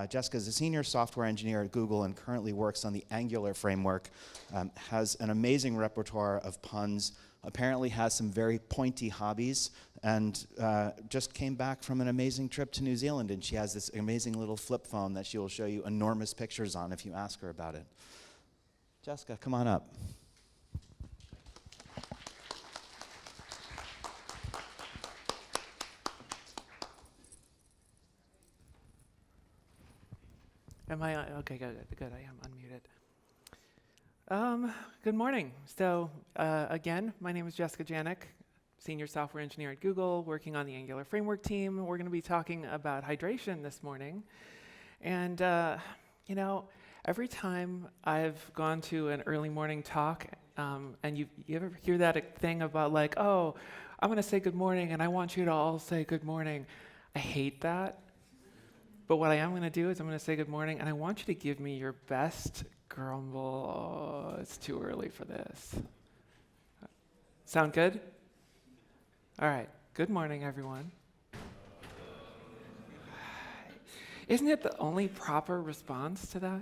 Jessica is a senior software engineer at Google and currently works on the Angular framework, has an amazing repertoire of puns, apparently has some very pointy hobbies, and just came back from an amazing trip to New Zealand, and she has this amazing little flip phone that she will show you enormous pictures on if you ask her about it. Jessica, come on up. Am I okay? Good. I am unmuted. Good morning. So again, my name is Jessica Janiuk, senior software engineer at Google, working on the Angular framework team. We're going to be talking about hydration this morning, and you know, every time I've gone to an early morning talk, and you ever hear that thing about like, oh, I'm going to say good morning, and I want you to all say good morning. I hate that. But what I am going to do is I'm going to say good morning, and I want you to give me your best grumble. Oh, it's too early for this. Sound good? All right. Good morning, everyone. Isn't it the only proper response to that?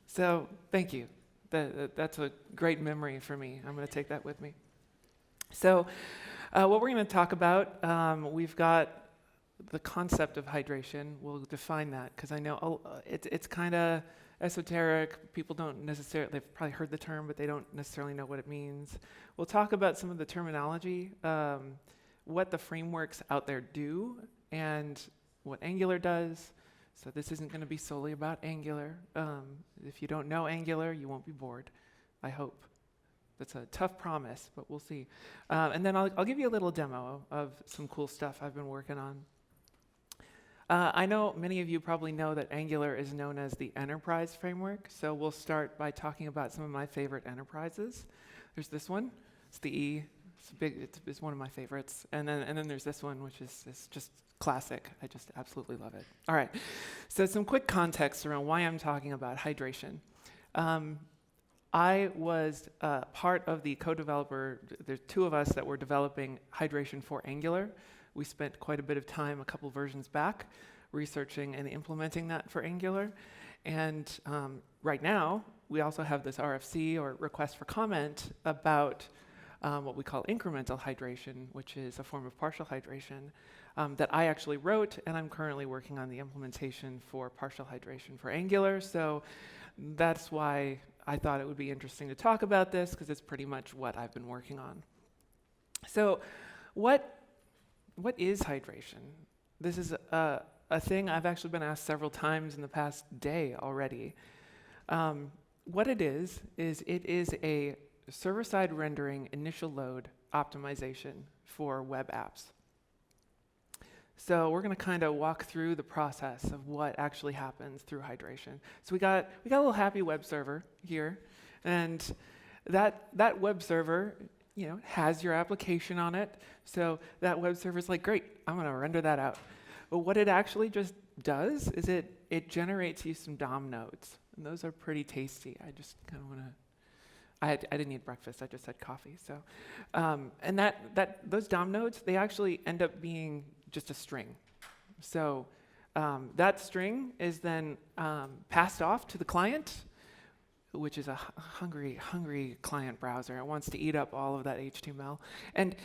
So thank you. That's a great memory for me. I'm going to take that with me. So what we're going to talk about, we've got the concept of hydration. We'll define that because I know it's kind of esoteric. People don't necessarily, they've probably heard the term, but they don't necessarily know what it means. We'll talk about some of the terminology, what the frameworks out there do, and what Angular does. So this isn't going to be solely about Angular. If you don't know Angular, you won't be bored, I hope. That's a tough promise, but we'll see. And then I'll give you a little demo of some cool stuff I've been working on. I know many of you probably know that Angular is known as the enterprise framework, so we'll start by talking about some of my favorite enterprises. There's this one, it's the E, it's one of my favorites, and then there's this one, which is just classic. I just absolutely love it. All right, so some quick context around why I'm talking about hydration. I was part of the co-developer, there's two of us that were developing hydration for Angular. We spent quite a bit of time, a couple versions back, researching and implementing that for Angular. And right now, we also have this RFC, or request for comment, about what we call incremental hydration, which is a form of partial hydration that I actually wrote, and I'm currently working on the implementation for partial hydration for Angular. So that's why I thought it would be interesting to talk about this, because it's pretty much what I've been working on. So what is hydration? This is a thing I've actually been asked several times in the past day already. What it is a server-side rendering initial load optimization for web apps. So we're going to kind of walk through the process of what actually happens through hydration. So we got a little happy web server here, and that web server, you know, has your application on it. So that web server is like, great, I'm going to render that out. But what it actually just does is it generates you some DOM nodes, and those are pretty tasty. I just kind of want to. I didn't eat breakfast. I just had coffee. So, and those DOM nodes, they actually end up being just a string. So that string is then passed off to the client, which is a hungry client browser. It wants to eat up all of that HTML. And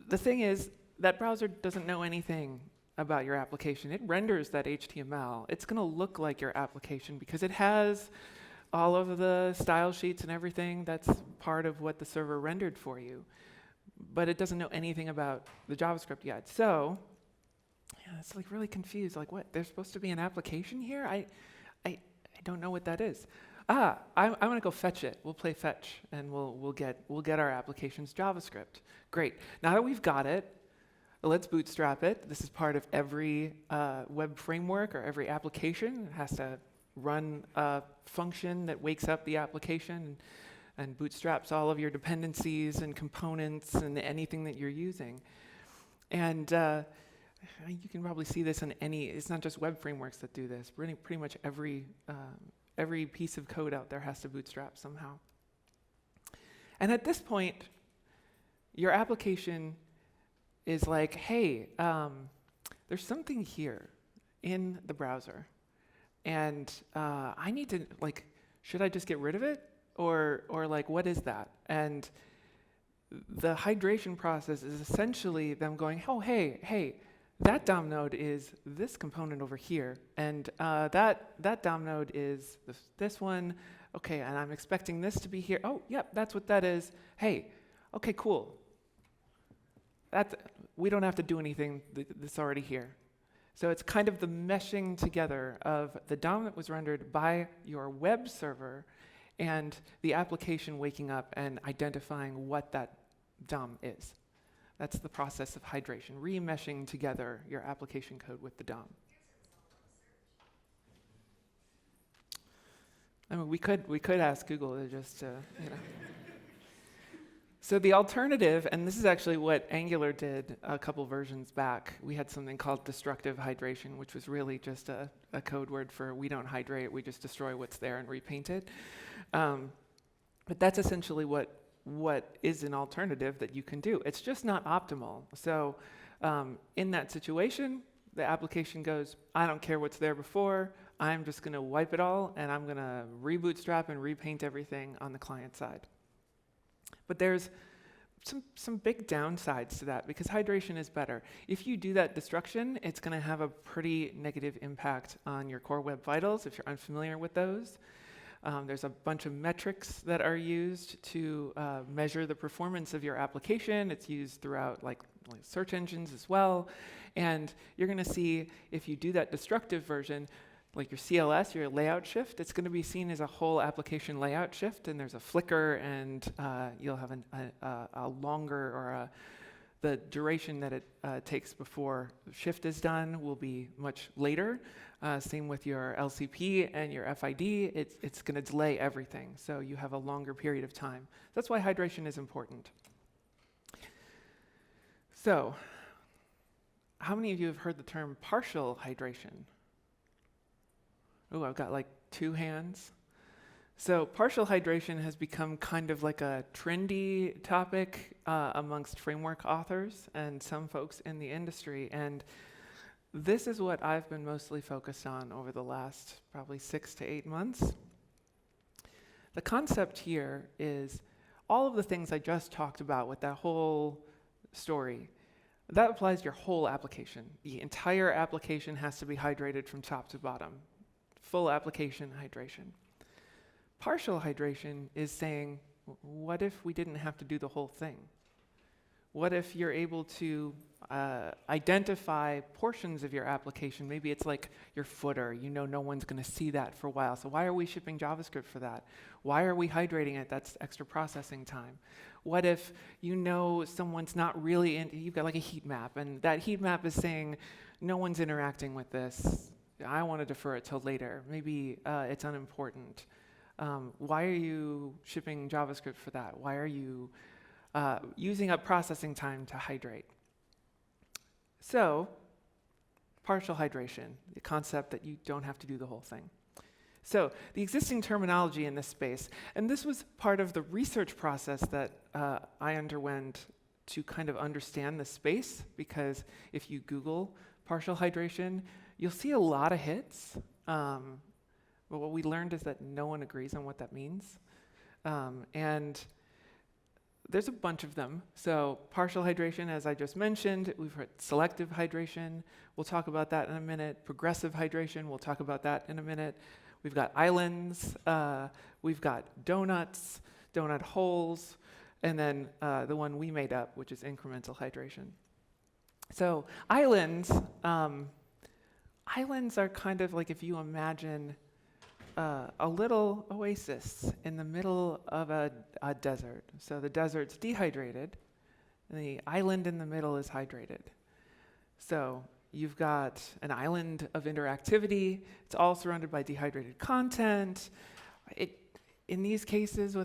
the thing is, that browser doesn't know anything about your application. It renders that HTML. It's going to look like your application because it has all of the style sheets and everything that's part of what the server rendered for you. But it doesn't know anything about the JavaScript yet. So yeah, it's like really confused. Like, what? There's supposed to be an application here? I don't know what that is. I'm going to go fetch it. We'll play fetch, and we'll get our application's JavaScript. Great. Now that we've got it, let's bootstrap it. This is part of every web framework or every application. It has to run a function that wakes up the application and bootstraps all of your dependencies and components and anything that you're using. And you can probably see this in it's not just web frameworks that do this. Pretty much every piece of code out there has to bootstrap somehow. And at this point, your application is like, hey, there's something here. in the browser. And I need to, like, should I just get rid of it? Or like, what is that? And the hydration process is essentially them going, oh, hey, that DOM node is this component over here, and that DOM node is this one. Okay, and I'm expecting this to be here. Oh, yep, that's what that is. Hey, okay, cool. We don't have to do anything that's already here. So it's kind of the meshing together of the DOM that was rendered by your web server and the application waking up and identifying what that DOM is. That's the process of hydration, remeshing together your application code with the DOM. I mean, we could ask Google to just, you know. So the alternative, and this is actually what Angular did a couple versions back. We had something called destructive hydration, which was really just a code word for we don't hydrate, we just destroy what's there and repaint it. But that's essentially what is an alternative that you can do. It's just not optimal. So in that situation, the application goes, I don't care what's there before, I'm just going to wipe it all, and I'm going to rebootstrap and repaint everything on the client side. But there's some big downsides to that, because hydration is better. If you do that destruction, it's going to have a pretty negative impact on your core web vitals, if you're unfamiliar with those. There's a bunch of metrics that are used to measure the performance of your application. It's used throughout like search engines as well. And you're going to see, if you do that destructive version, like your CLS, your layout shift, it's going to be seen as a whole application layout shift, and there's a flicker, and you'll have a longer, or the duration that it takes before shift is done will be much later. Same with your LCP and your FID, it's going to delay everything, so you have a longer period of time. That's why hydration is important. So, how many of you have heard the term partial hydration? Oh, I've got like 2 hands. So partial hydration has become kind of like a trendy topic amongst framework authors and some folks in the industry. And this is what I've been mostly focused on over the last probably 6 to 8 months. The concept here is all of the things I just talked about with that whole story. That applies to your whole application. The entire application has to be hydrated from top to bottom. Full application hydration. Partial hydration is saying, what if we didn't have to do the whole thing? What if you're able to identify portions of your application? Maybe it's like your footer. You know no one's going to see that for a while. So why are we shipping JavaScript for that? Why are we hydrating it? That's extra processing time. What if you know someone's not really you've got like a heat map, and that heat map is saying no one's interacting with this. I want to defer it till later. Maybe it's unimportant. Why are you shipping JavaScript for that? Why are you using up processing time to hydrate? So, partial hydration, the concept that you don't have to do the whole thing. So, the existing terminology in this space, and this was part of the research process that I underwent to kind of understand the space, because if you Google partial hydration, you'll see a lot of hits, but what we learned is that no one agrees on what that means. And there's a bunch of them. So partial hydration, as I just mentioned, we've heard selective hydration. We'll talk about that in a minute. Progressive hydration, we'll talk about that in a minute. We've got islands, we've got donuts, donut holes, and then the one we made up, which is incremental hydration. So islands, islands are kind of like if you imagine a little oasis in the middle of a desert. So the desert's dehydrated, and the island in the middle is hydrated. So you've got an island of interactivity. It's all surrounded by dehydrated content. In these cases,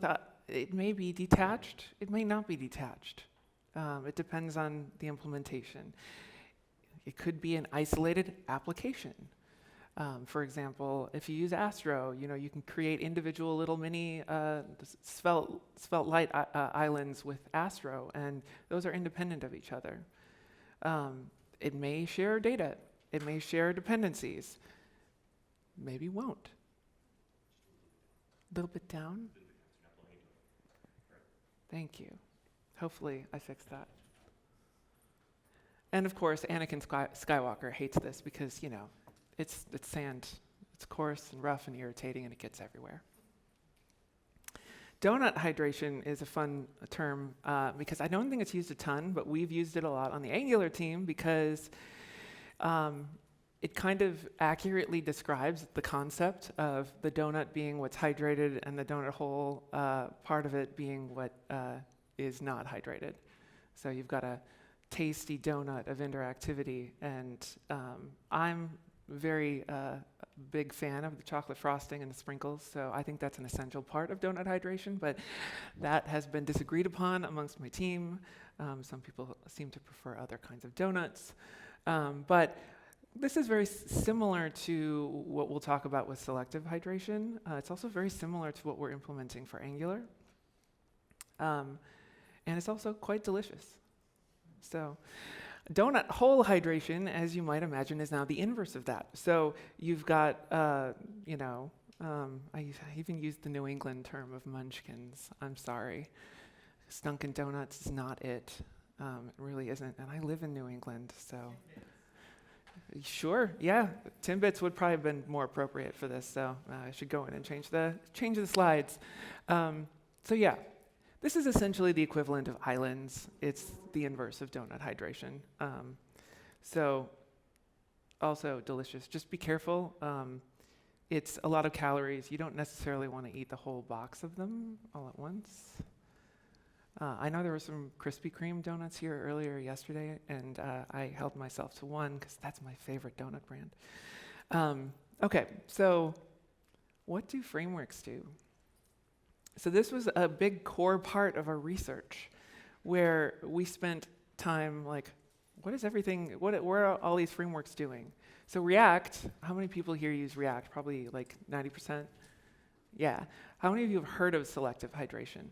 it may be detached. It may not be detached. It depends on the implementation. It could be an isolated application. For example, if you use Astro, you can create individual little mini svelte light islands with Astro, and those are independent of each other. It may share data. It may share dependencies. Maybe won't. A little bit down. Thank you. Hopefully I fixed that. And of course, Anakin Skywalker hates this because, you know, it's sand. It's coarse and rough and irritating, and it gets everywhere. Donut hydration is a fun term because I don't think it's used a ton, but we've used it a lot on the Angular team because it kind of accurately describes the concept of the donut being what's hydrated and the donut hole part of it being what is not hydrated. So you've got a tasty donut of interactivity, and I'm very big fan of the chocolate frosting and the sprinkles, so I think that's an essential part of donut hydration, but that has been disagreed upon amongst my team. Some people seem to prefer other kinds of donuts, but this is very similar to what we'll talk about with selective hydration. It's also very similar to what we're implementing for Angular, and it's also quite delicious. So donut hole hydration, as you might imagine, is now the inverse of that. So you've got, I even used the New England term of munchkins. I'm sorry. Stunkin' Donuts is not it. It really isn't. And I live in New England, so. Sure, yeah. Timbits would probably have been more appropriate for this, so I should go in and change the slides. So yeah. This is essentially the equivalent of islands. It's the inverse of donut hydration. So also delicious. Just be careful. It's a lot of calories. You don't necessarily want to eat the whole box of them all at once. I know there were some Krispy Kreme donuts here earlier yesterday, and I held myself to one because that's my favorite donut brand. Okay, so what do frameworks do? So this was a big core part of our research where we spent time like, what are all these frameworks doing? So React, how many people here use React? Probably like 90%? Yeah. How many of you have heard of selective hydration?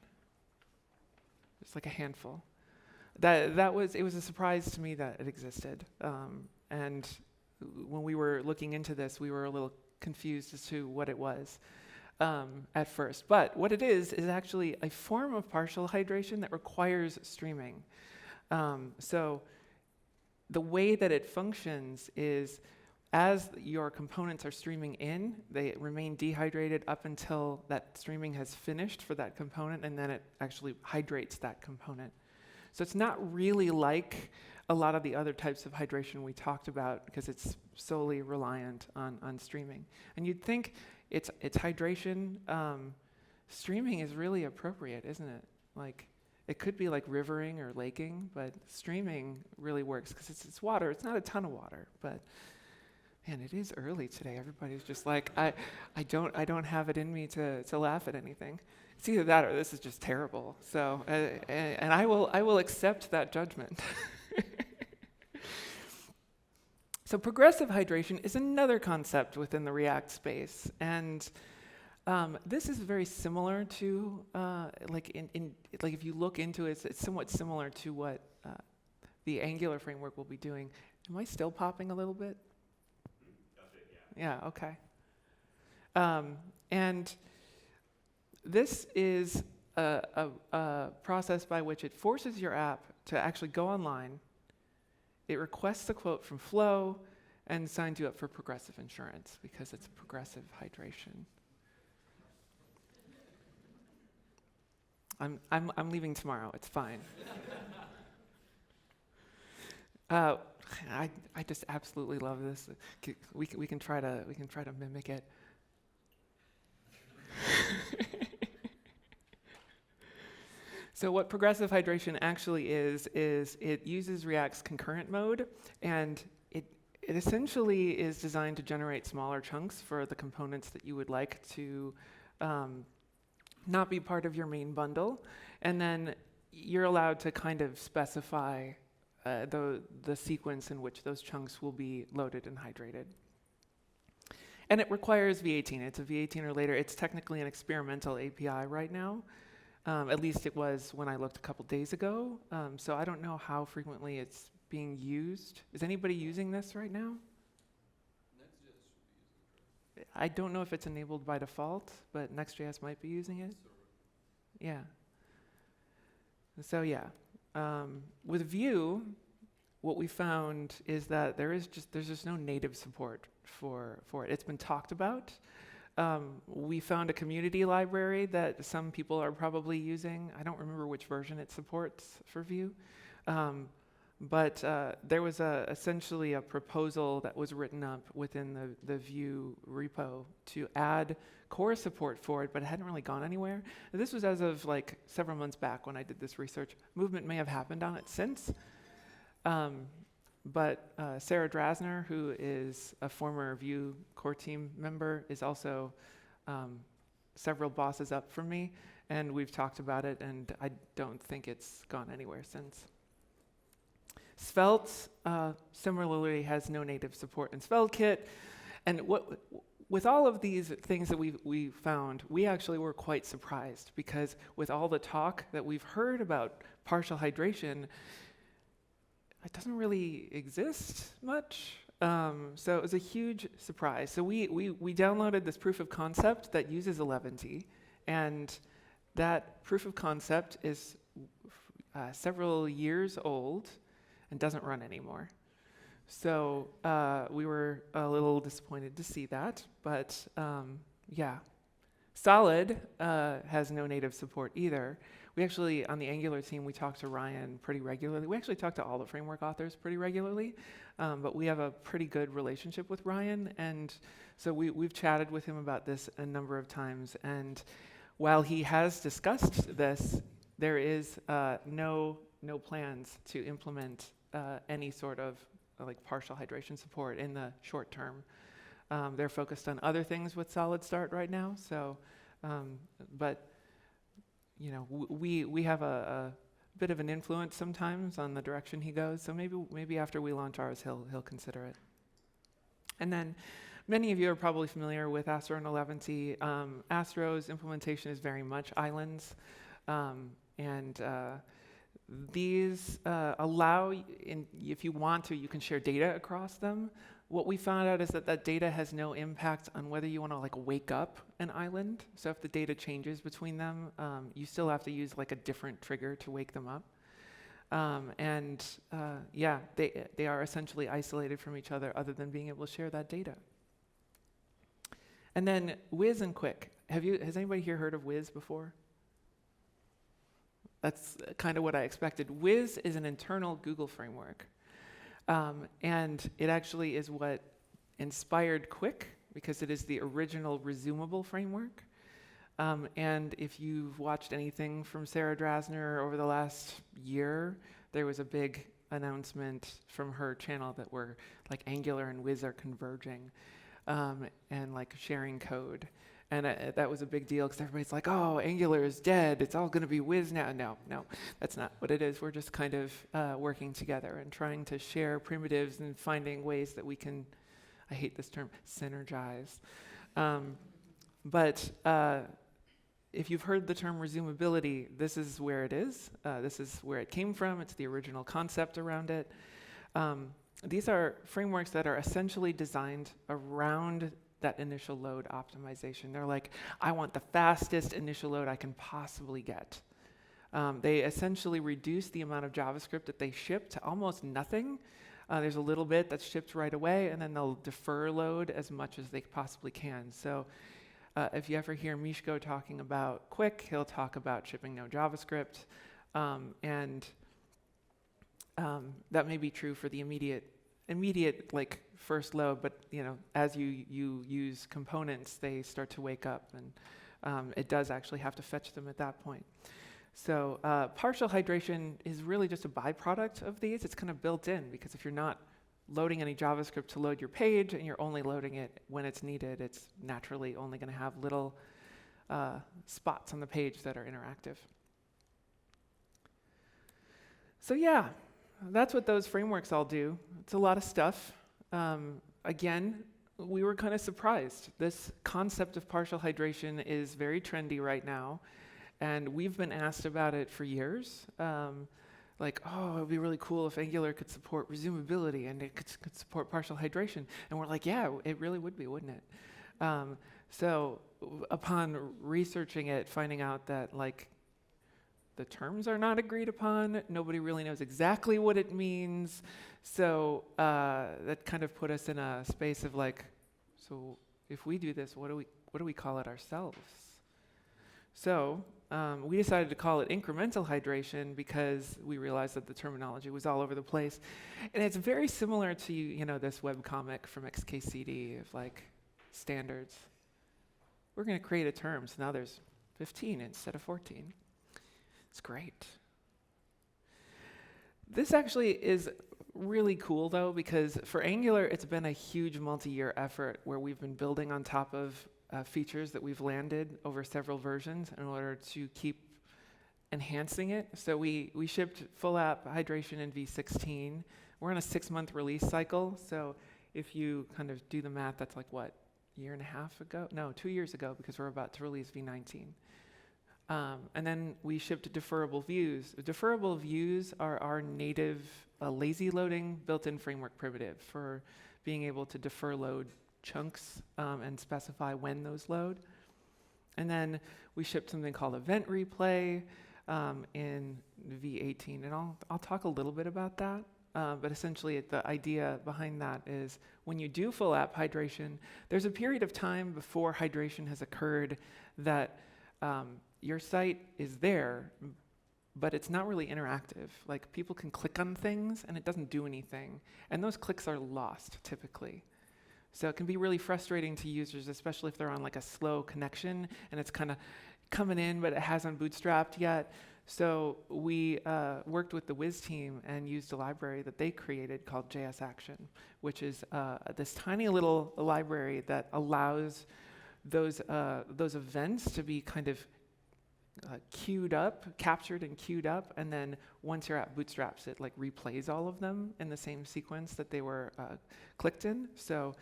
Just like a handful. It was a surprise to me that it existed. And when we were looking into this, we were a little confused as to what it was. At first. But what it is actually a form of partial hydration that requires streaming. So the way that it functions is as your components are streaming in, they remain dehydrated up until that streaming has finished for that component, and then it actually hydrates that component. So it's not really like a lot of the other types of hydration we talked about because it's solely reliant on streaming. And you'd think it's hydration. Streaming is really appropriate, isn't it? Like, it could be like rivering or laking, but streaming really works because it's water. It's not a ton of water, but man, it is early today. Everybody's just like, I don't have it in me to laugh at anything. It's either that or this is just terrible. So, and I will accept that judgment. So progressive hydration is another concept within the React space, and this is very similar to like if you look into it, it's somewhat similar to what the Angular framework will be doing. Am I still popping a little bit? That's it, yeah. Yeah. Okay. And this is a process by which it forces your app to actually go online. It requests a quote from Flow and signs you up for progressive insurance because it's progressive hydration. I'm leaving tomorrow. It's fine. I just absolutely love this. We can try to mimic it. So what progressive hydration actually is it uses React's concurrent mode, and it essentially is designed to generate smaller chunks for the components that you would like to not be part of your main bundle, and then you're allowed to kind of specify the sequence in which those chunks will be loaded and hydrated. And it requires V18. It's a V18 or later. It's technically an experimental API right now. At least it was when I looked a couple days ago. So I don't know how frequently it's being used. Is anybody using this right now? I don't know if it's enabled by default, but Next.js might be using it. Yeah. So yeah, with Vue, what we found is that there's just no native support for it. It's been talked about. We found a community library that some people are probably using. I don't remember which version it supports for Vue. But there was essentially a proposal that was written up within the Vue repo to add core support for it, but it hadn't really gone anywhere. This was as of like several months back when I did this research. Movement may have happened on it since. But Sarah Drasner, who is a former Vue core team member, is also several bosses up from me, and we've talked about it, and I don't think it's gone anywhere since. Svelte similarly has no native support in SvelteKit, and with all of these things that we found, we actually were quite surprised, because with all the talk that we've heard about partial hydration, it doesn't really exist much. So it was a huge surprise. So we downloaded this proof of concept that uses 11t, and that proof of concept is several years old and doesn't run anymore. So we were a little disappointed to see that, but yeah. Solid has no native support either. We actually, on the Angular team, we talk to Ryan pretty regularly. We actually talk to all the framework authors pretty regularly, but we have a pretty good relationship with Ryan, and so we've chatted with him about this a number of times, and while he has discussed this, there is no plans to implement any sort of like partial hydration support in the short term. They're focused on other things with Solid Start right now, so, but you know, we have a bit of an influence sometimes on the direction he goes, so maybe after we launch ours, he'll consider it. And then many of you are probably familiar with Astro and 11t. Astro's implementation is very much islands, and these allow, if you want to, you can share data across them. What we found out is that data has no impact on whether you want to like wake up an island. So if the data changes between them, you still have to use like a different trigger to wake them up. Yeah, they are essentially isolated from each other than being able to share that data. And then Wiz and Quick. Has anybody here heard of Wiz before? That's kind of what I expected. Wiz is an internal Google framework. And it actually is what inspired Quick, because it is the original resumable framework. And if you've watched anything from Sarah Drasner over the last year, there was a big announcement from her channel that we're like Angular and Wiz are converging and like sharing code. And that was a big deal because everybody's like, oh, Angular is dead. It's all going to be Wiz now. No, that's not what it is. We're just kind of working together and trying to share primitives and finding ways that we can, I hate this term, synergize. But if you've heard the term resumability, this is where it is. This is where it came from. It's the original concept around it. These are frameworks that are essentially designed around that initial load optimization. They're like, I want the fastest initial load I can possibly get. They essentially reduce the amount of JavaScript that they ship to almost nothing. There's a little bit that's shipped right away, and then they'll defer load as much as they possibly can. So if you ever hear Mishko talking about Quick, he'll talk about shipping no JavaScript. And that may be true for the immediate like first load, but you know, as you use components, they start to wake up, and it does actually have to fetch them at that point. So partial hydration is really just a byproduct of these. It's kind of built in, because if you're not loading any JavaScript to load your page and you're only loading it when it's needed, it's naturally only going to have little spots on the page that are interactive. So yeah, that's what those frameworks all do. It's a lot of stuff. Again, we were kind of surprised. This concept of partial hydration is very trendy right now, and we've been asked about it for years. Like, oh, it would be really cool if Angular could support resumability and it could support partial hydration. And we're like, yeah, it really would be, wouldn't it? Upon researching it, finding out that like the terms are not agreed upon, nobody really knows exactly what it means. So that kind of put us in a space of like, so if we do this, what do we call it ourselves? So we decided to call it incremental hydration because we realized that the terminology was all over the place. And it's very similar to, you know, this webcomic from XKCD of like standards. We're going to create a term, so now there's 15 instead of 14. It's great. This actually is really cool though, because for Angular, it's been a huge multi-year effort where we've been building on top of features that we've landed over several versions in order to keep enhancing it. So we shipped full app hydration in V16. We're on a 6-month release cycle. So if you kind of do the math, that's like what, year and a half ago? No, 2 years ago, because we're about to release V19. And then we shipped deferrable views. Deferrable views are our native lazy loading built-in framework primitive for being able to defer load chunks and specify when those load. And then we shipped something called event replay in V18, and I'll talk a little bit about that. But essentially, the idea behind that is when you do full app hydration, there's a period of time before hydration has occurred that your site is there, but it's not really interactive. Like people can click on things and it doesn't do anything. And those clicks are lost typically. So it can be really frustrating to users, especially if they're on like a slow connection and it's kind of coming in, but it hasn't bootstrapped yet. So we worked with the Wiz team and used a library that they created called JS Action, which is this tiny little library that allows those events to be kind of queued up, captured and queued up, and then once your app bootstraps, it like replays all of them in the same sequence that they were clicked in. So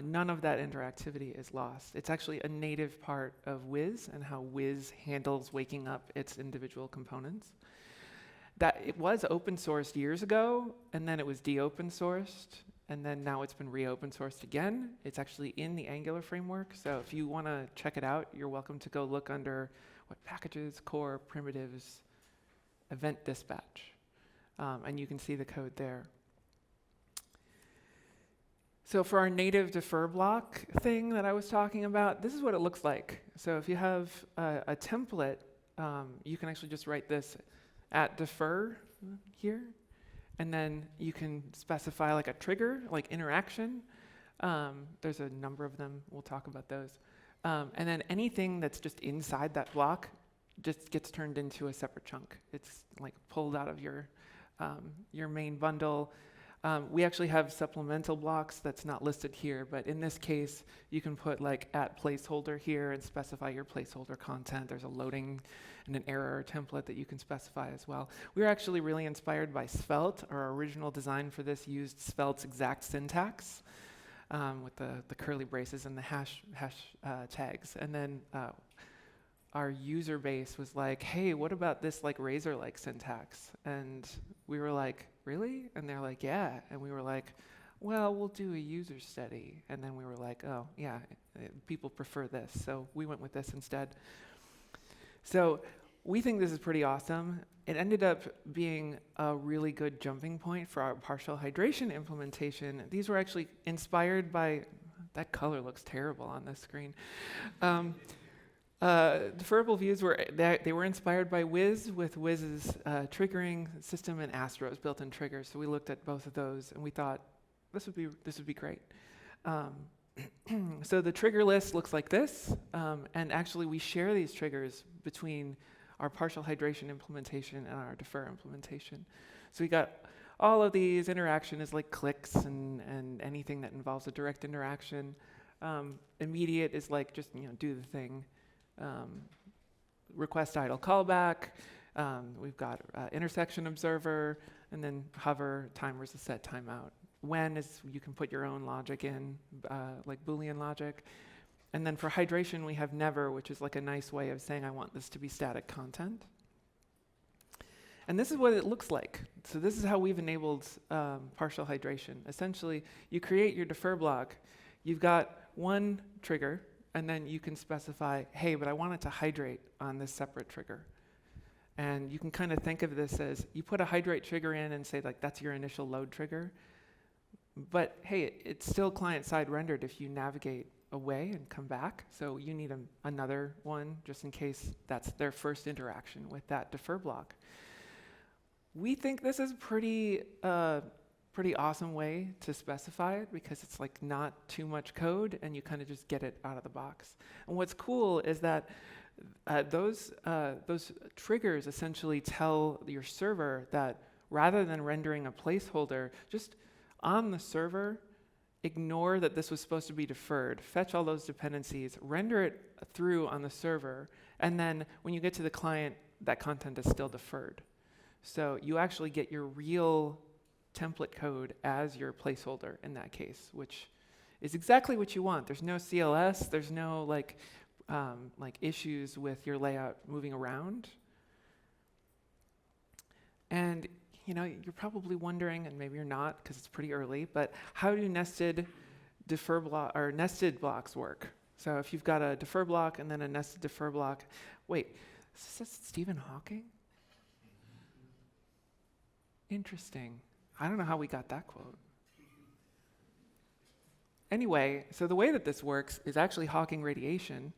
none of that interactivity is lost. It's actually a native part of Wiz and how Wiz handles waking up its individual components. That it was open sourced years ago, and then it was de-open sourced, and then now it's been re-open sourced again. It's actually in the Angular framework, so if you want to check it out, you're welcome to go look under what packages, core, primitives, event dispatch, and you can see the code there. So for our native defer block thing that I was talking about, this is what it looks like. So if you have a template, you can actually just write this at defer here, and then you can specify like a trigger, like interaction. There's a number of them. We'll talk about those. And then anything that's just inside that block just gets turned into a separate chunk. It's like pulled out of your main bundle. We actually have supplemental blocks that's not listed here, but in this case, you can put like at placeholder here and specify your placeholder content. There's a loading and an error template that you can specify as well. we were actually really inspired by Svelte. Our original design for this used Svelte's exact syntax with the curly braces and the hash tags. And then our user base was like, hey, what about this like Razor-like syntax? And we were like, really? And they're like, yeah. And we were like, well, we'll do a user study. And then we were like, oh, yeah, people prefer this. So we went with this instead. So we think this is pretty awesome. It ended up being a really good jumping point for our partial hydration implementation. These were actually inspired by, that color looks terrible on this screen. Deferrable views they were inspired by Wiz with Wiz's triggering system and Astro's built-in triggers. So we looked at both of those and we thought this would be great. So the trigger list looks like this, and actually we share these triggers between our partial hydration implementation and our defer implementation. So we got all of these. Interaction is like clicks and anything that involves a direct interaction. Immediate is like just do the thing. Request idle callback. We've got intersection observer, and then hover timers to set timeout. When is you can put your own logic in, like Boolean logic. And then for hydration, we have never, which is like a nice way of saying I want this to be static content. And this is what it looks like. So this is how we've enabled partial hydration. Essentially, you create your defer block. You've got one trigger, and then you can specify, hey, but I want it to hydrate on this separate trigger. And you can kind of think of this as you put a hydrate trigger in and say, like, that's your initial load trigger. But hey, it's still client-side rendered if you navigate away and come back. So you need another one just in case that's their first interaction with that defer block. We think this is pretty awesome way to specify it because it's like not too much code and you kind of just get it out of the box. And what's cool is that those triggers essentially tell your server that rather than rendering a placeholder, just on the server, ignore that this was supposed to be deferred, fetch all those dependencies, render it through on the server, and then when you get to the client, that content is still deferred. So you actually get your real template code as your placeholder in that case, which is exactly what you want. There's no CLS, there's no like issues with your layout moving around. And you're probably wondering, and maybe you're not because it's pretty early, but how do nested blocks work? So if you've got a defer block and then a nested defer block, wait, is this Stephen Hawking? Interesting. I don't know how we got that quote. Anyway, so the way that this works is actually Hawking radiation.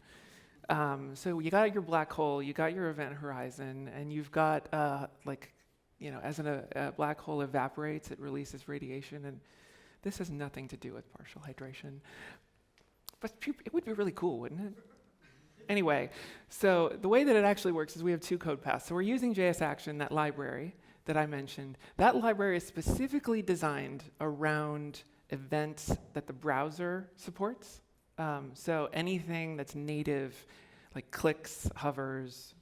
So you got your black hole, you got your event horizon, and you've got as a black hole evaporates, it releases radiation, and this has nothing to do with partial hydration. But it would be really cool, wouldn't it? Anyway, so the way that it actually works is we have two code paths. So we're using JS Action, that library that I mentioned. That library is specifically designed around events that the browser supports. So anything that's native, like clicks, hovers,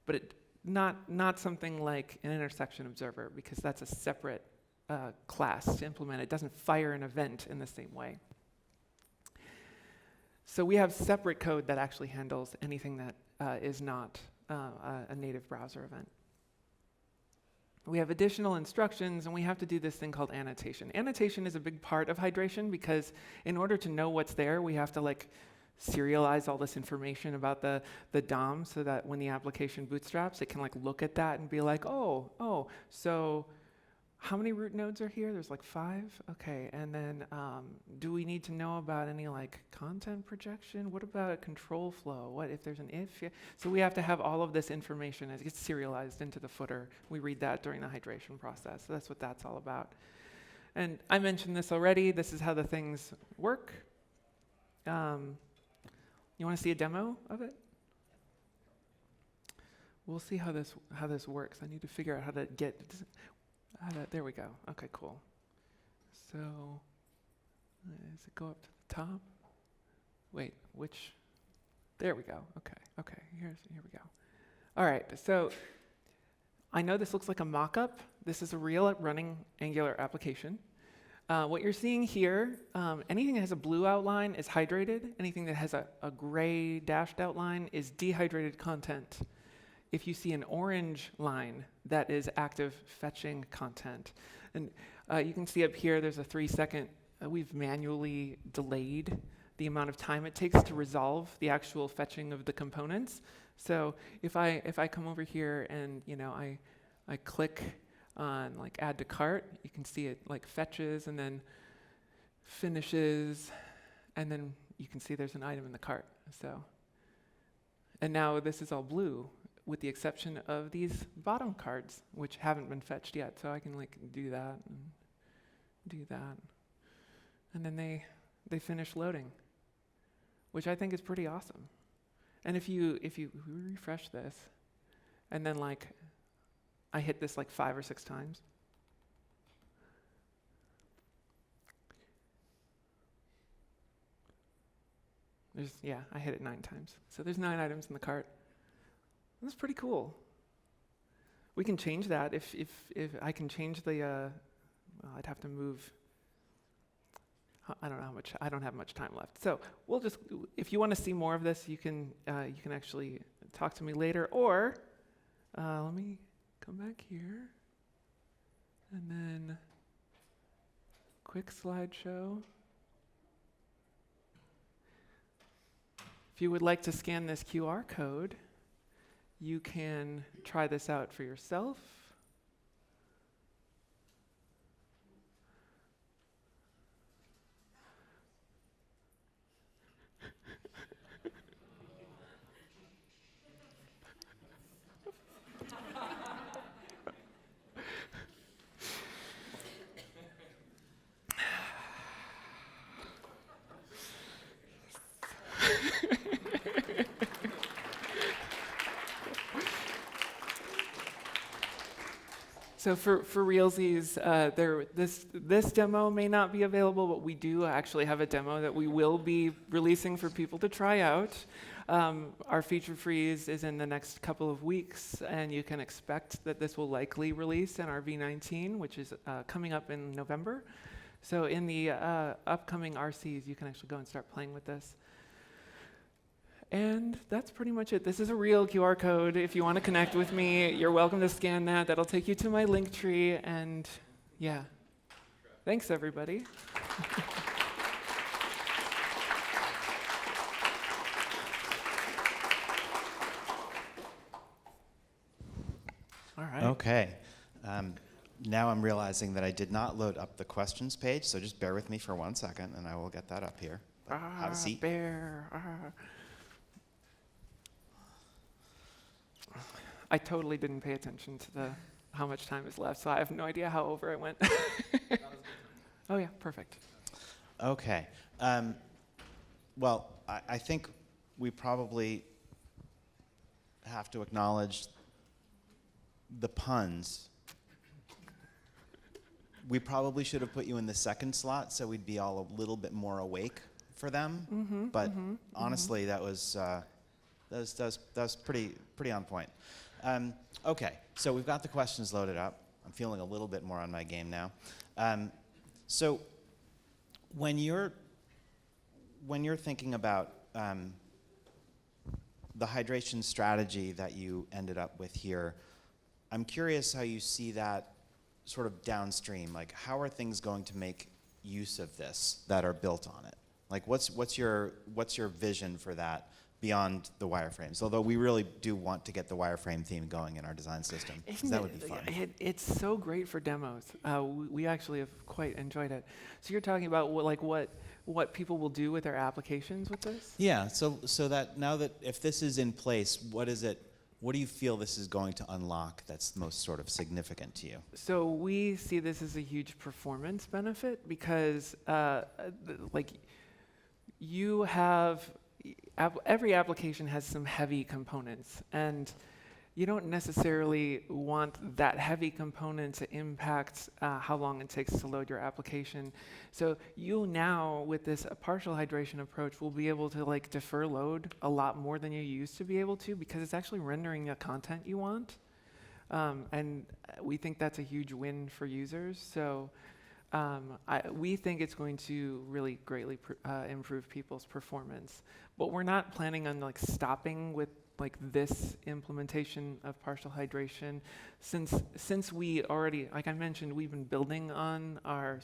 but not something like an intersection observer, because that's a separate class to implement. It doesn't fire an event in the same way. So we have separate code that actually handles anything that is not a native browser event. We have additional instructions, and we have to do this thing called annotation. Annotation is a big part of hydration because in order to know what's there, we have to serialize all this information about the DOM so that when the application bootstraps, it can look at that and be like, oh, so how many root nodes are here? There's 5? Okay, and then do we need to know about any content projection? What about a control flow? What if there's an if? Yeah. So we have to have all of this information as it gets serialized into the footer. We read that during the hydration process. So that's what that's all about. And I mentioned this already. This is how the things work. You want to see a demo of it? We'll see how this works. I need to figure out how to get. There we go. Okay, cool. So, does it go up to the top? Wait, which? There we go. Okay. Here we go. All right. So, I know this looks like a mock-up. This is a real running Angular application. What you're seeing here, anything that has a blue outline is hydrated. Anything that has a gray dashed outline is dehydrated content. If you see an orange line, that is active fetching content. And you can see up here, there's a 3-second, we've manually delayed the amount of time it takes to resolve the actual fetching of the components. So if I come over here and I click on add to cart, you can see it fetches and then finishes, and then you can see there's an item in the cart. So, and now this is all blue, with the exception of these bottom cards, which haven't been fetched yet. So I can do that and do that, and then they finish loading, which I think is pretty awesome. And if you refresh this, and then I hit this 5 or 6 times. I hit it 9 times. So there's 9 items in the cart. That's pretty cool. We can change that if I can change the. I'd have to move. I don't know how much. I don't have much time left. So we'll just. If you want to see more of this, you can actually talk to me later, or let me come back here, and then quick slideshow. If you would like to scan this QR code, you can try this out for yourself. So for realsies, this demo may not be available, but we do actually have a demo that we will be releasing for people to try out. Our feature freeze is in the next couple of weeks, and you can expect that this will likely release in our V19, which is coming up in November. So in the upcoming RCs, you can actually go and start playing with this. And that's pretty much it. This is a real QR code. If you want to connect with me, you're welcome to scan that. That'll take you to my link tree. And yeah, thanks, everybody. All right. Okay. Now I'm realizing that I did not load up the questions page, so just bear with me for 1 second, and I will get that up here. Have a seat. Bear. I totally didn't pay attention to how much time is left, so I have no idea how over I went. Oh yeah, perfect. Okay. Well, I think we probably have to acknowledge the puns. We probably should have put you in the second slot so we'd be all a little bit more awake for them. But honestly, that was pretty on point. Okay, so we've got the questions loaded up. I'm feeling a little bit more on my game now. So when you're thinking about the hydration strategy that you ended up with here, I'm curious how you see that sort of downstream. Like, how are things going to make use of this that are built on it? Like, what's your vision for that beyond the wireframes? Although we really do want to get the wireframe theme going in our design system, because that would be fun. It's so great for demos. We actually have quite enjoyed it. So you're talking about what people will do with their applications with this? Yeah. So that now that if this is in place, what do you feel this is going to unlock that's most sort of significant to you? So we see this as a huge performance benefit because, you have every application has some heavy components, and you don't necessarily want that heavy component to impact how long it takes to load your application. So you now, with this partial hydration approach, will be able to defer load a lot more than you used to be able to, because it's actually rendering the content you want. And we think that's a huge win for users. So we think it's going to really greatly improve people's performance. But we're not planning on stopping with this implementation of partial hydration, since we already, like I mentioned, we've been building on our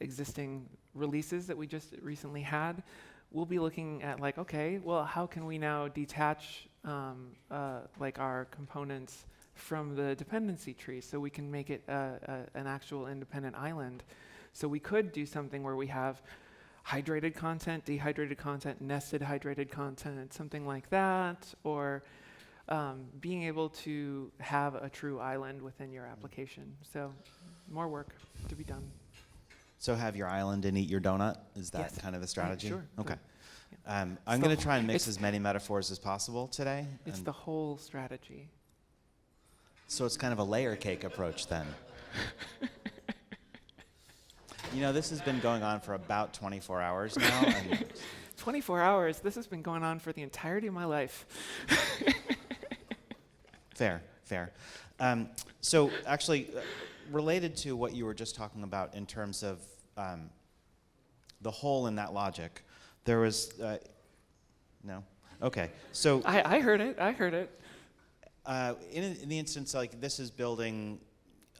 existing releases that we just recently had. We'll be looking at okay, well, how can we now detach our components from the dependency tree so we can make it an actual independent island? So we could do something where we have hydrated content, dehydrated content, nested hydrated content, something like that, or being able to have a true island within your application. So more work to be done. So have your island and eat your donut? Is that Yes. kind of the strategy? Yeah, sure. Okay. Yeah. I'm going to try and mix as many metaphors as possible today. It's and the whole strategy. so it's kind of a layer cake approach then. This has been going on for about 24 hours now. And 24 hours. This has been going on for the entirety of my life. Fair. So actually, related to what you were just talking about in terms of the hole in that logic, there was, no? Okay, so. I heard it. In the instance, this is building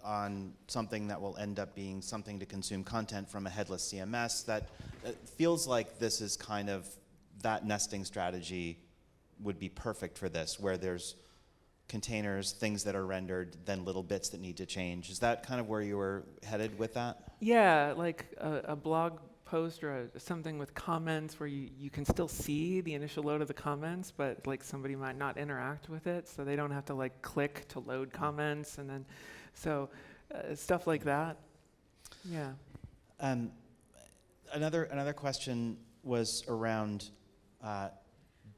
on something that will end up being something to consume content from a headless CMS, that feels like this is kind of that nesting strategy would be perfect for this, where there's containers, things that are rendered, then little bits that need to change. Is that kind of where you were headed with that? Yeah, like a blog post or something with comments where you can still see the initial load of the comments, but like somebody might not interact with it, so they don't have to like click to load comments, and then so stuff like that. Yeah. Another question was around,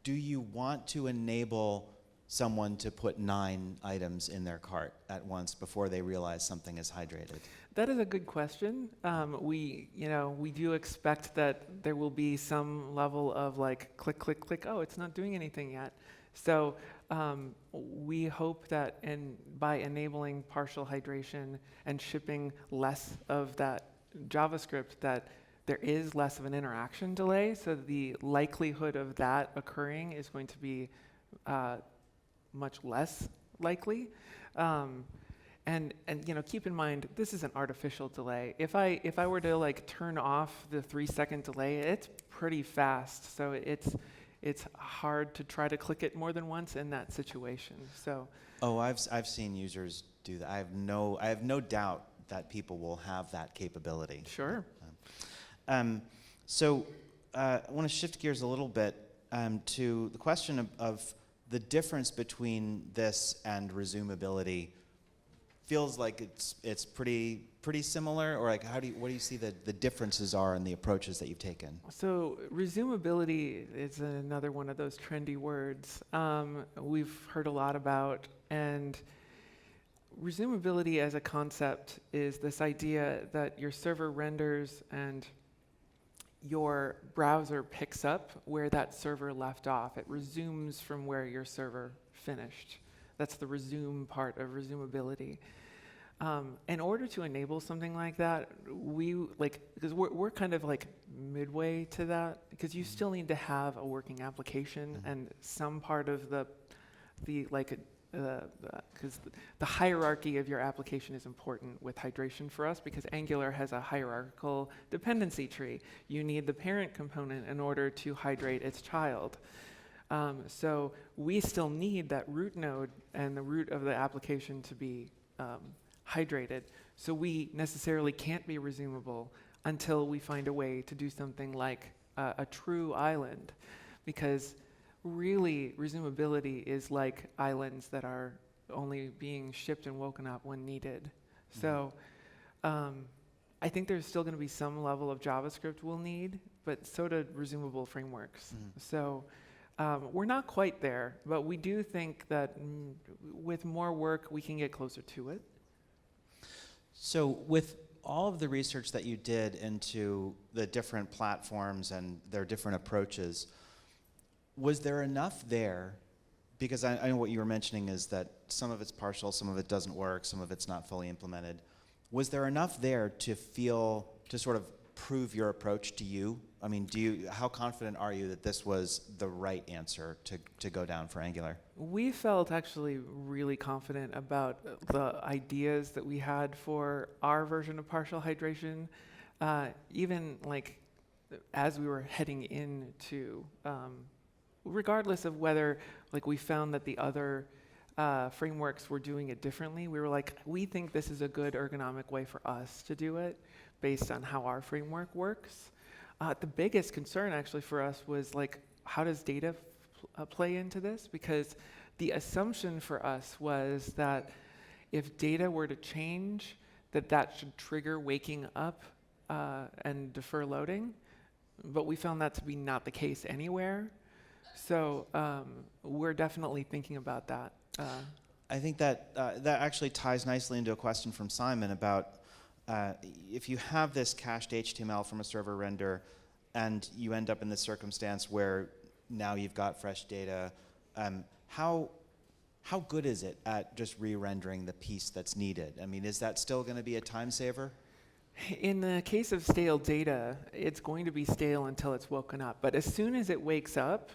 do you want to enable someone to put 9 items in their cart at once before they realize something is hydrated? That is a good question. We do expect that there will be some level of like click, click, click. Oh, it's not doing anything yet. So we hope that by enabling partial hydration and shipping less of that JavaScript, that there is less of an interaction delay. So the likelihood of that occurring is going to be much less likely. And keep in mind, this is an artificial delay. If I were to like turn off the 3-second delay, it's pretty fast. So it's hard to try to click it more than once in that situation. So. Oh, I've seen users do that. I have no doubt that people will have that capability. Sure. So I want to shift gears a little bit to the question of the difference between this and resumability. Feels like it's pretty similar, or like what do you see the differences are in the approaches that you've taken? So resumability is another one of those trendy words we've heard a lot about, and resumability as a concept is this idea that your server renders and your browser picks up where that server left off. It resumes from where your server finished. That's the resume part of resumability. In order to enable something like that, because we're kind of like midway to that, because you still need to have a working application and some part of because the hierarchy of your application is important with hydration for us, because Angular has a hierarchical dependency tree. You need the parent component in order to hydrate its child. So we still need that root node and the root of the application to be hydrated. So we necessarily can't be resumable until we find a way to do something like a true island, because really resumability is like islands that are only being shipped and woken up when needed. So I think there's still going to be some level of JavaScript we'll need, but so do resumable frameworks. So we're not quite there, but we do think that with more work we can get closer to it. So with all of the research that you did into the different platforms and their different approaches, was there enough there? Because I know what you were mentioning is that some of it's partial, some of it doesn't work, some of it's not fully implemented. Was there enough there to sort of prove your approach to you? I mean, how confident are you that this was the right answer to go down for Angular? We felt actually really confident about the ideas that we had for our version of partial hydration, even like as we were heading into, regardless of whether like we found that the other frameworks were doing it differently, we were like, we think this is a good ergonomic way for us to do it based on how our framework works. The biggest concern actually for us was like, how does data play into this? Because the assumption for us was that if data were to change, that should trigger waking up and defer loading. But we found that to be not the case anywhere. So we're definitely thinking about that. I think that actually ties nicely into a question from Simon about if you have this cached HTML from a server render and you end up in this circumstance where now you've got fresh data, how good is it at just re-rendering the piece that's needed? I mean, is that still going to be a time saver? In the case of stale data, it's going to be stale until it's woken up. But as soon as it wakes up,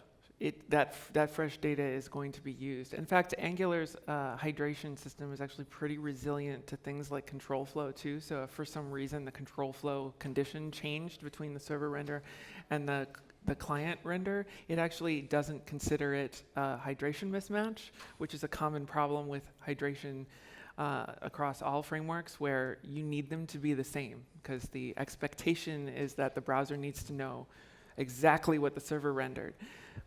that fresh data is going to be used. In fact, Angular's hydration system is actually pretty resilient to things like control flow too. So if for some reason the control flow condition changed between the server render and the the client render, it actually doesn't consider it a hydration mismatch, which is a common problem with hydration across all frameworks, where you need them to be the same, because the expectation is that the browser needs to know exactly what the server rendered.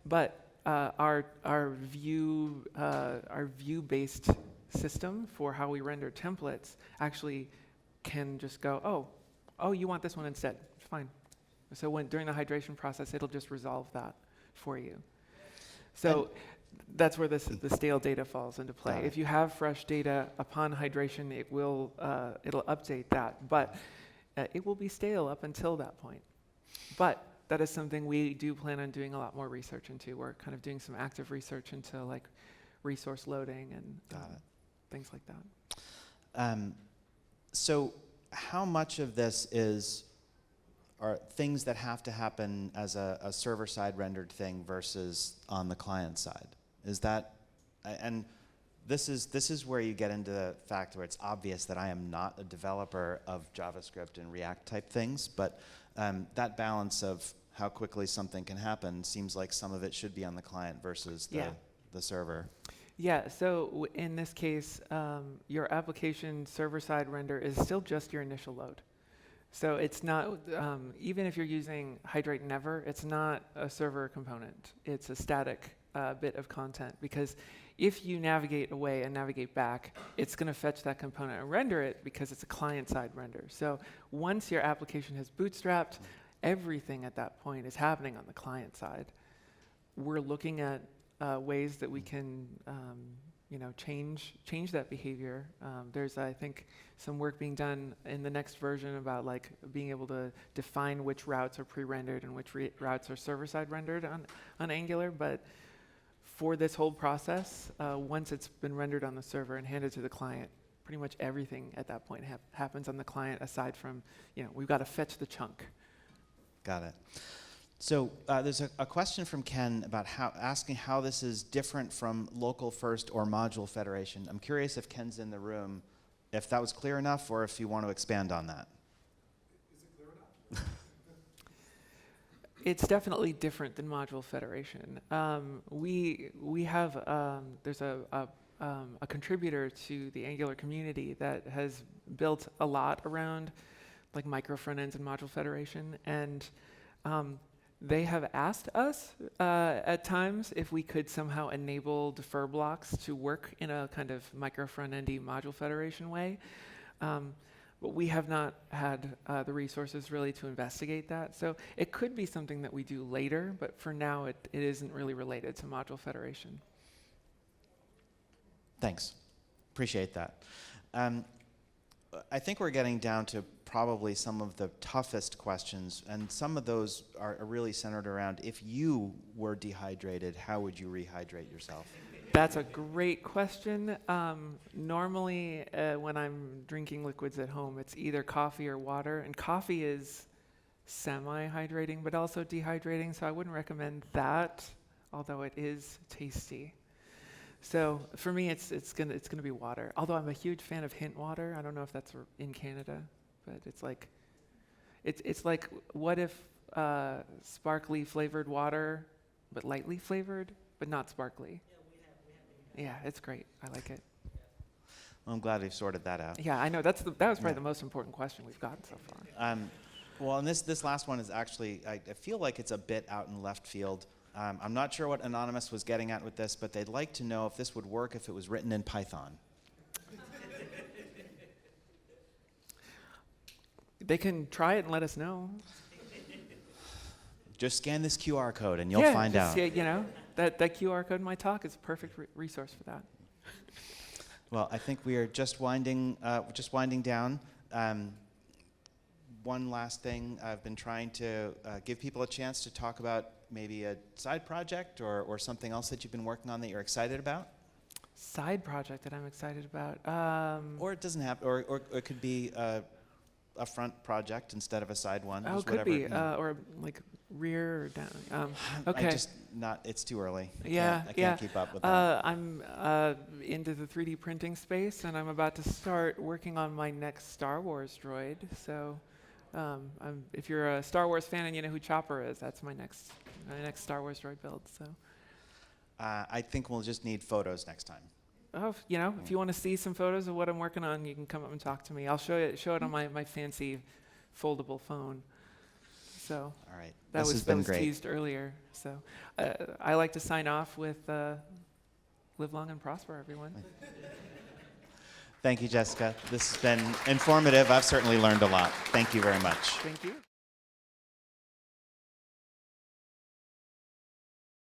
But our view-based system for how we render templates actually can just go, oh, you want this one instead. Fine. So during the hydration process, it'll just resolve that for you. So that's where the stale data falls into play. If you have fresh data upon hydration, it'll update that, but it will be stale up until that point. But that is something we do plan on doing a lot more research into. We're kind of doing some active research into like resource loading and things like that. So how much of this are things that have to happen as a server-side rendered thing versus on the client side? Is that, and this is where you get into the fact where it's obvious that I am not a developer of JavaScript and React type things, but that balance of how quickly something can happen seems like some of it should be on the client versus the server. Yeah, so in this case, your application server-side render is still just your initial load. So it's not, even if you're using Hydrate Never, it's not a server component. It's a static bit of content, because if you navigate away and navigate back, it's going to fetch that component and render it, because it's a client-side render. So once your application has bootstrapped, everything at that point is happening on the client side. We're looking at ways that we can change that behavior. There's, I think, some work being done in the next version about like being able to define which routes are pre-rendered and which routes are server-side rendered on Angular. But for this whole process, once it's been rendered on the server and handed to the client, pretty much everything at that point happens on the client, aside from, we've got to fetch the chunk. Got it. So there's a question from Ken about asking how this is different from local first or module federation. I'm curious if Ken's in the room, if that was clear enough, or if you want to expand on that. Is it clear enough? It's definitely different than module federation. We have there's a contributor to the Angular community that has built a lot around like micro front ends and module federation, and they have asked us at times if we could somehow enable defer blocks to work in a kind of micro front-endy module federation way. But we have not had the resources really to investigate that. So it could be something that we do later, but for now it isn't really related to module federation. Thanks. Appreciate that. I think we're getting down to probably some of the toughest questions, and some of those are really centered around, if you were dehydrated, how would you rehydrate yourself? That's a great question. Normally, when I'm drinking liquids at home, it's either coffee or water, and coffee is semi-hydrating, but also dehydrating, so I wouldn't recommend that, although it is tasty. So for me, it's gonna be water. Although I'm a huge fan of hint water. I don't know if that's in Canada, but it's like what if sparkly flavored water, but lightly flavored, but not sparkly? Yeah, it's great. I like it. Well, I'm glad we've sorted that out. Yeah, I know. That was probably the most important question we've gotten so far. Well, and this last one is actually, I feel like it's a bit out in left field. I'm not sure what Anonymous was getting at with this, but they'd like to know if this would work if it was written in Python. They can try it and let us know. Just scan this QR code and you'll find out. Yeah, that QR code in my talk is a perfect resource for that. Well, I think we are just winding down. One last thing, I've been trying to give people a chance to talk about maybe a side project or something else that you've been working on that you're excited about. Side project that I'm excited about. Or it doesn't have, or it could be a front project instead of a side one. Oh, it could be, or like rear or down. Okay. It's too early. I can't keep up with that. I'm into the 3D printing space, and I'm about to start working on my next Star Wars droid. So If you're a Star Wars fan and you know who Chopper is, that's my next Star Wars droid build. So, I think we'll just need photos next time. oh, if you want to see some photos of what I'm working on, you can come up and talk to me. I'll show it on my fancy foldable phone. So All right. that This was has been great. teased earlier. So I like to sign off with live long and prosper, everyone. Thank you, Jessica. This has been informative. I've certainly learned a lot. Thank you very much. Thank you.